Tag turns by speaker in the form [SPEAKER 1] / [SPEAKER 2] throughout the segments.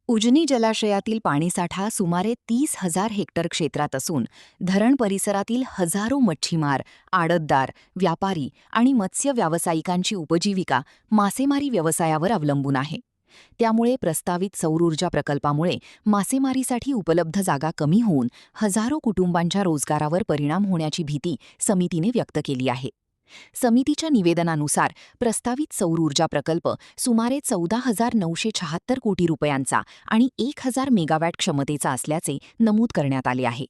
[SPEAKER 1] उजनी जलाशयातील पाणीसाठा सुमारे 30,000 हेक्टर क्षेत्रात असून धरण परिसरातील हजारो मच्छीमार, आडतदार, व्यापारी आणि मत्स्य व्यावसायिकांची उपजीविका मासेमारी व्यवसायावर अवलंबून आहे. त्यामुळे प्रस्तावित सौर ऊर्जा प्रकल्पामुळे मासेमारीसाठी उपलब्ध जागा कमी होऊन हजारो कुटुंबांच्या रोजगारावर परिणाम होण्याची भीती समितीने व्यक्त केली आहे. समितीच्या निवेदनानुसार प्रस्तावित सौर ऊर्जा प्रकल्प सुमारे 14,976 कोटी रुपयांचा आणि 1,000 मेगावॅट क्षमतेचा असल्याचे नमूद करण्यात आले आहे.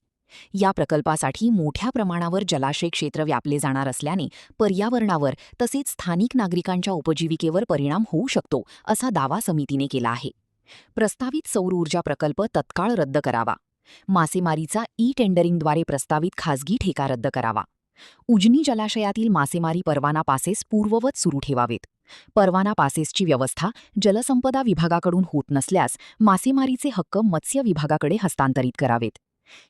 [SPEAKER 1] या प्रकल्पासाठी मोठ्या प्रमाणावर जलाशय क्षेत्र व्यापले जाणार असल्याने पर्यावरणावर तसेच स्थानिक नागरिकांच्या उपजीविकेवर परिणाम होऊ शकतो, असा दावा समितीने केला आहे. प्रस्तावित सौर ऊर्जा प्रकल्प तत्काळ रद्द करावा. मासेमारीचा टेंडरिंगद्वारे प्रस्तावित खासगी ठेका रद्द करावा. उजनी जलाशयातील मासेमारी परवाना पासेस पूर्ववत सुरू ठेवावेत. परवाना पासेसची व्यवस्था जलसंपदा विभागाकडून होत नसल्यास मासेमारीचे हक्क मत्स्य विभागाकडे हस्तांतरित करावेत.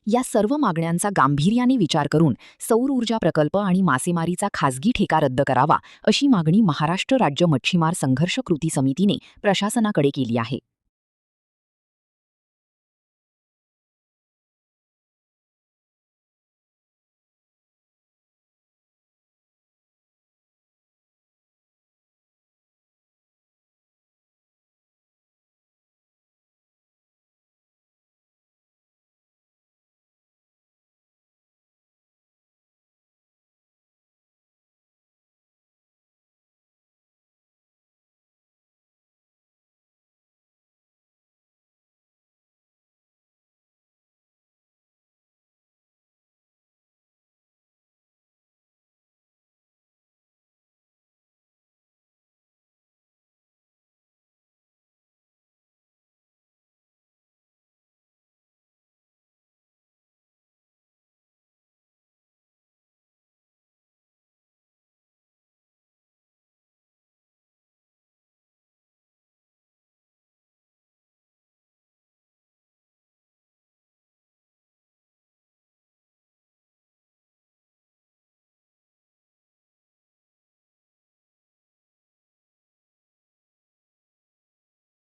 [SPEAKER 1] या सर्व मागण्यांचा गांभीर्याने विचार करून सौर ऊर्जा प्रकल्प आणि मासेमारीचा खासगी ठेका रद्द करावा, अशी मागणी महाराष्ट्र राज्य मच्छीमार संघर्ष कृती समितीने प्रशासनाकडे केली आहे.